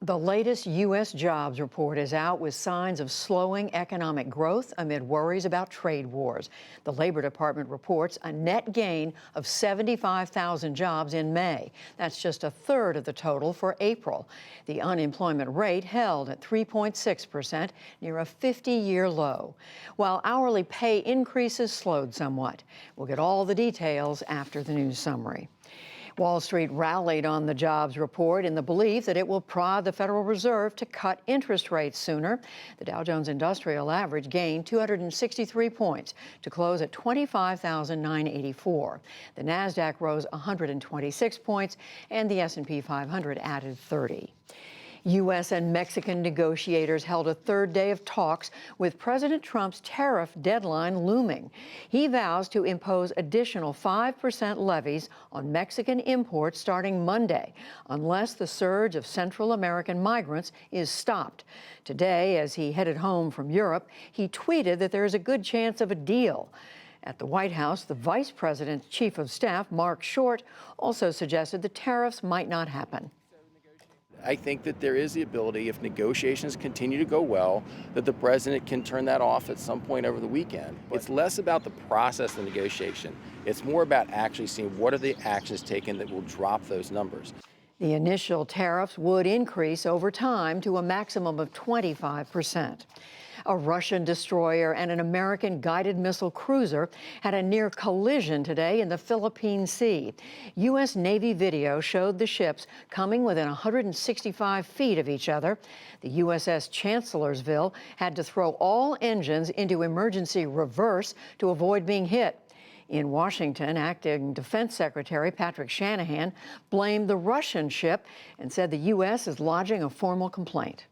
The latest U.S. jobs report is out with signs of slowing economic growth amid worries about trade wars. The Labor Department reports a net gain of 75,000 jobs in May. That's just a third of the total for April. The unemployment rate held at 3.6%, near a 50-year low, while hourly pay increases slowed somewhat. We'll get all the details after the news summary. Wall Street rallied on the jobs report in the belief that it will prod the Federal Reserve to cut interest rates sooner. The Dow Jones Industrial Average gained 263 points to close at 25,984. The Nasdaq rose 126 points, and the S&P 500 added 30. U.S. and Mexican negotiators held a third day of talks with President Trump's tariff deadline looming. He vows to impose additional 5% levies on Mexican imports starting Monday, unless the surge of Central American migrants is stopped. Today, as he headed home from Europe, he tweeted that there is a good chance of a deal. At the White House, the Vice President's Chief of Staff, Mark Short, also suggested the tariffs might not happen. I think that there is the ability, if negotiations continue to go well, that the president can turn that off at some point over the weekend. It's less about the process of negotiation. It's more about actually seeing what are the actions taken that will drop those numbers. The initial tariffs would increase over time to a maximum of 25%. A Russian destroyer and an American guided missile cruiser had a near collision today in the Philippine Sea. U.S. Navy video showed the ships coming within 165 feet of each other. The USS Chancellorsville had to throw all engines into emergency reverse to avoid being hit. In Washington, Acting Defense Secretary Patrick Shanahan blamed the Russian ship and said the U.S. is lodging a formal complaint.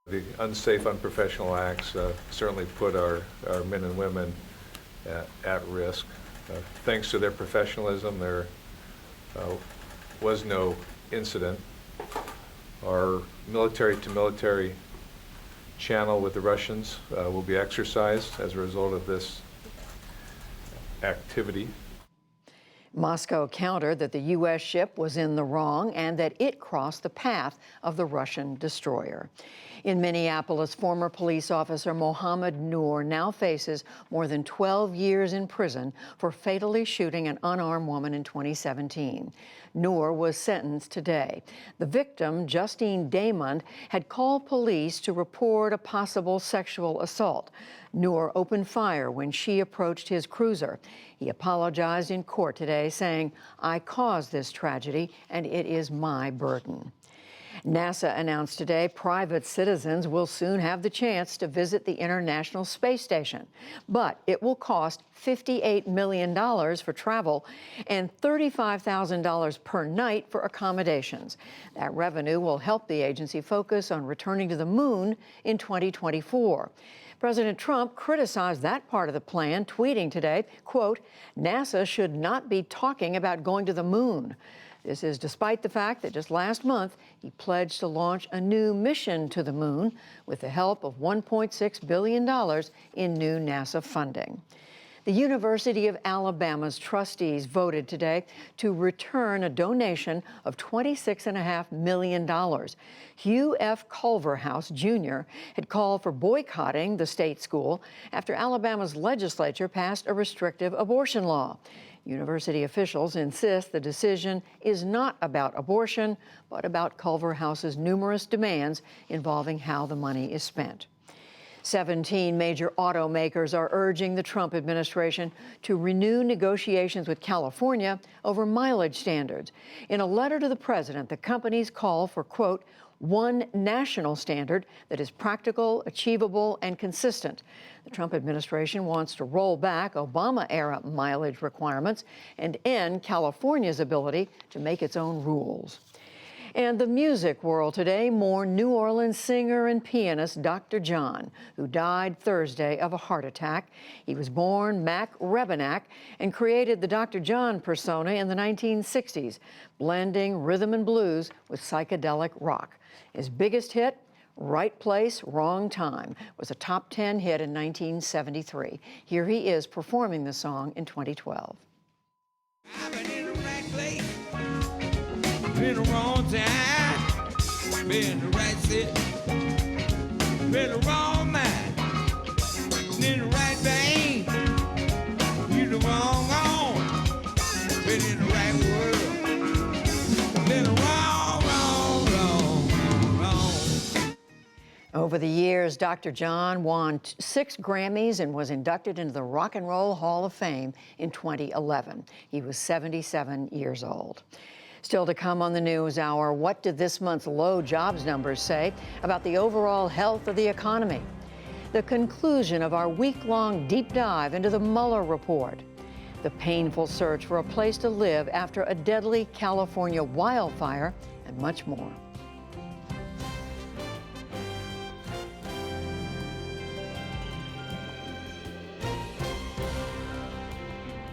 The unsafe, unprofessional acts certainly put our men and women at risk. Thanks to their professionalism, there was no incident. Our military-to-military channel with the Russians will be exercised as a result of this activity. Moscow countered that the U.S. ship was in the wrong and that it crossed the path of the Russian destroyer. In Minneapolis, former police officer Mohammed Noor now faces more than 12 years in prison for fatally shooting an unarmed woman in 2017. Noor was sentenced today. The victim, Justine Damond, had called police to report a possible sexual assault. Noor opened fire when she approached his cruiser. He apologized in court today, saying, "I caused this tragedy, and it is my burden." NASA announced today private citizens will soon have the chance to visit the International Space Station, but it will cost $58 million for travel and $35,000 per night for accommodations. That revenue will help the agency focus on returning to the moon in 2024. President Trump criticized that part of the plan, tweeting today, quote, "NASA should not be talking about going to the moon." This is despite the fact that just last month he pledged to launch a new mission to the moon with the help of $1.6 billion in new NASA funding. The University of Alabama's trustees voted today to return a donation of $26.5 million. Hugh F. Culverhouse, Jr. had called for boycotting the state school after Alabama's legislature passed a restrictive abortion law. University officials insist the decision is not about abortion, but about Culverhouse's numerous demands involving how the money is spent. 17 major automakers are urging the Trump administration to renew negotiations with California over mileage standards. In a letter to the president, the companies call for, quote, one national standard that is practical, achievable, and consistent. The Trump administration wants to roll back Obama-era mileage requirements and end California's ability to make its own rules. And the music world today, more New Orleans singer and pianist Dr. John, who died Thursday of a heart attack. He was born Mac Rebennack and created the Dr. John persona in the 1960s, blending rhythm and blues with psychedelic rock. His biggest hit, Right Place, Wrong Time, was a top 10 hit in 1973. Here he is performing the song in 2012. I've been in the right place, in the wrong time. Been in the right city, been in the wrong mind, in the right vein, you the wrong on. Been in the right world, been the wrong. Over the years, Dr. John won 6 Grammys and was inducted into the Rock and Roll Hall of Fame in 2011. He was 77 years old. Still to come on the News Hour, what did this month's low jobs numbers say about the overall health of the economy? The conclusion of our week-long deep dive into the Mueller report. The painful search for a place to live after a deadly California wildfire, and much more.